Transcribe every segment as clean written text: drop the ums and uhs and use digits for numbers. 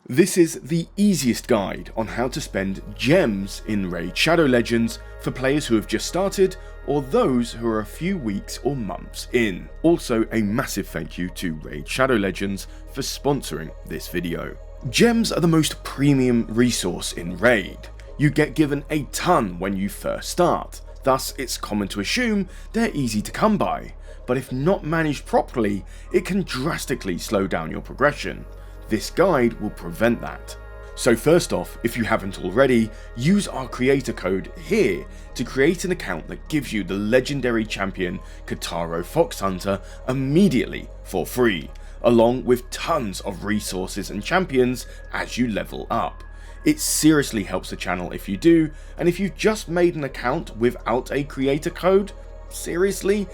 This is the easiest guide on how to spend gems in Raid Shadow Legends for players who have just started or those who are a few weeks or months in. Also, a massive thank you to Raid Shadow Legends for sponsoring this video. Gems are the most premium resource in Raid. You get given a ton when you first start, thus it's common to assume they're easy to come by, but if not managed properly, it can drastically slow down your progression. This guide will prevent that. So first off, if you haven't already, use our creator code here to create an account that gives you the legendary champion Kotaro Foxhunter immediately for free, along with tons of resources and champions as you level up. It seriously helps the channel if you do, and if you've just made an account without a creator code, seriously,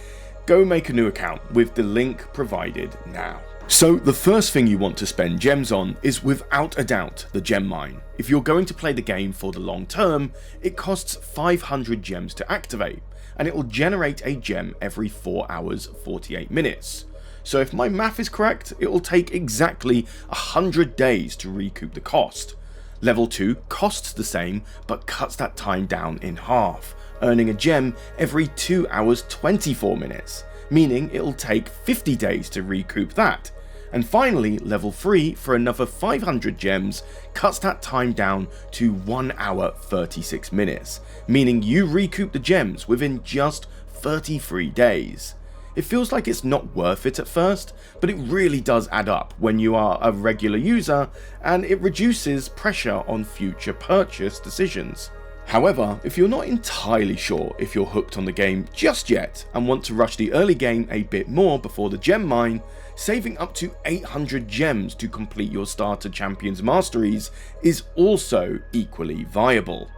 go make a new account with the link provided now. So the first thing you want to spend gems on is without a doubt the gem mine. If you're going to play the game for the long term, it costs 500 gems to activate, and it will generate a gem every 4 hours 48 minutes. So if my math is correct, it will take exactly 100 days to recoup the cost. Level 2 costs the same but cuts that time down in half, earning a gem every 2 hours 24 minutes. Meaning it'll take 50 days to recoup that. And finally, level 3 for another 500 gems cuts that time down to 1 hour 36 minutes, meaning you recoup the gems within just 33 days. It feels like it's not worth it at first, but it really does add up when you are a regular user, and it reduces pressure on future purchase decisions. However, if you're not entirely sure if you're hooked on the game just yet and want to rush the early game a bit more before the gem mine, saving up to 800 gems to complete your starter champion's masteries is also equally viable.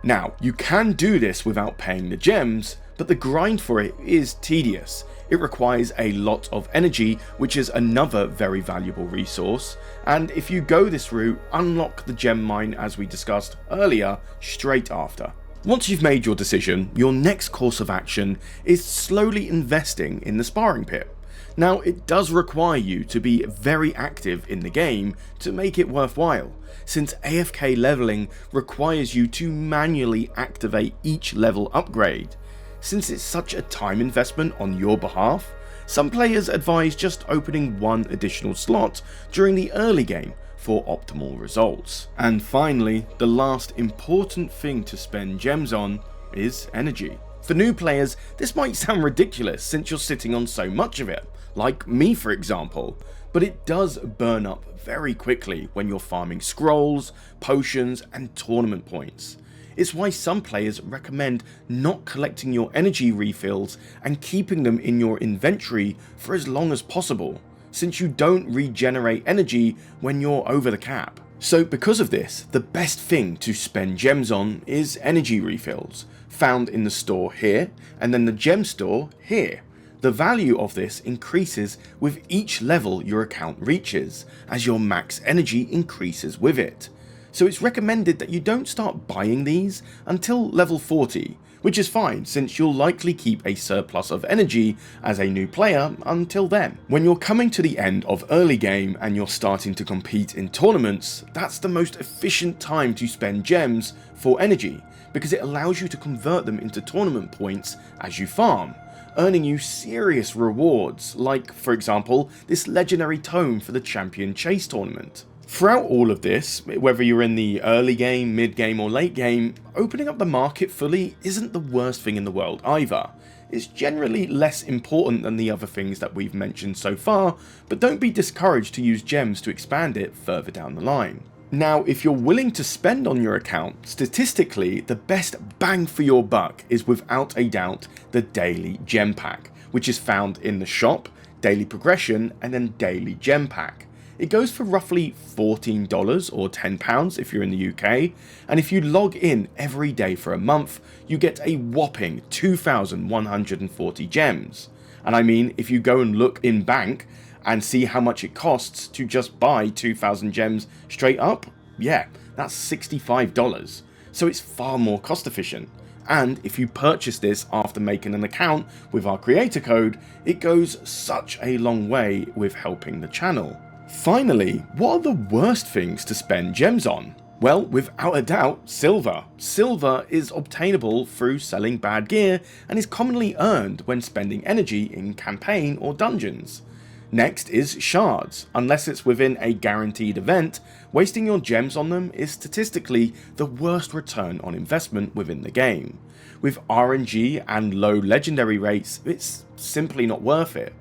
Now, you can do this without paying the gems, but the grind for it is tedious. It requires a lot of energy, which is another very valuable resource, and if you go this route, unlock the gem mine as we discussed earlier straight after. Once you've made your decision, your next course of action is slowly investing in the sparring pit. Now, it does require you to be very active in the game to make it worthwhile, since AFK leveling requires you to manually activate each level upgrade. Since it's such a time investment on your behalf, some players advise just opening one additional slot during the early game for optimal results. And finally, the last important thing to spend gems on is energy. For new players, this might sound ridiculous since you're sitting on so much of it, like me for example, but it does burn up very quickly when you're farming scrolls, potions, and tournament points. It's why some players recommend not collecting your energy refills and keeping them in your inventory for as long as possible, since you don't regenerate energy when you're over the cap. So because of this, the best thing to spend gems on is energy refills, found in the store here, and then the gem store here. The value of this increases with each level your account reaches, as your max energy increases with it. So it's recommended that you don't start buying these until level 40, which is fine since you'll likely keep a surplus of energy as a new player until then. When you're coming to the end of early game and you're starting to compete in tournaments, that's the most efficient time to spend gems for energy, because it allows you to convert them into tournament points as you farm, earning you serious rewards, like for example this legendary tome for the Champion Chase tournament. Throughout all of this, whether you're in the early game, mid game or late game, opening up the market fully isn't the worst thing in the world either. It's generally less important than the other things that we've mentioned so far, but don't be discouraged to use gems to expand it further down the line. Now, if you're willing to spend on your account, statistically the best bang for your buck is without a doubt the daily gem pack, which is found in the shop, daily progression and then daily gem pack. It goes for roughly $14 or £10 if you're in the UK, and if you log in every day for a month, you get a whopping 2,140 gems. And I mean, if you go and look in bank and see how much it costs to just buy 2,000 gems straight up, yeah, that's $65. So it's far more cost efficient. And if you purchase this after making an account with our creator code, it goes such a long way with helping the channel. Finally, what are the worst things to spend gems on? Well, without a doubt, silver. Silver is obtainable through selling bad gear and is commonly earned when spending energy in campaign or dungeons. Next is shards. Unless it's within a guaranteed event, wasting your gems on them is statistically the worst return on investment within the game. With RNG and low legendary rates, it's simply not worth it.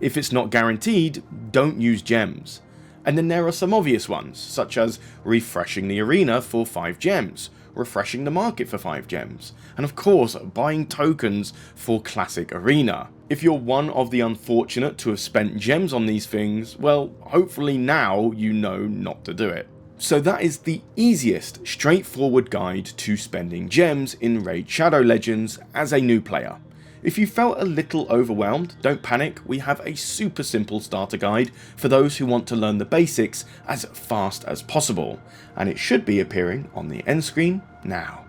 If it's not guaranteed, don't use gems. And then there are some obvious ones, such as refreshing the arena for 5 gems, refreshing the market for 5 gems, and of course buying tokens for Classic Arena. If you're one of the unfortunate to have spent gems on these things, well, hopefully now you know not to do it. So that is the easiest, straightforward guide to spending gems in Raid Shadow Legends as a new player. If you felt a little overwhelmed, don't panic, we have a super simple starter guide for those who want to learn the basics as fast as possible, and it should be appearing on the end screen now.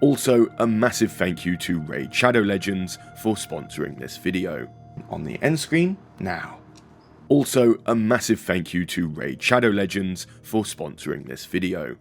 Also, a massive thank you to Raid Shadow Legends for sponsoring this video. On the end screen now. Also, a massive thank you to Raid Shadow Legends for sponsoring this video.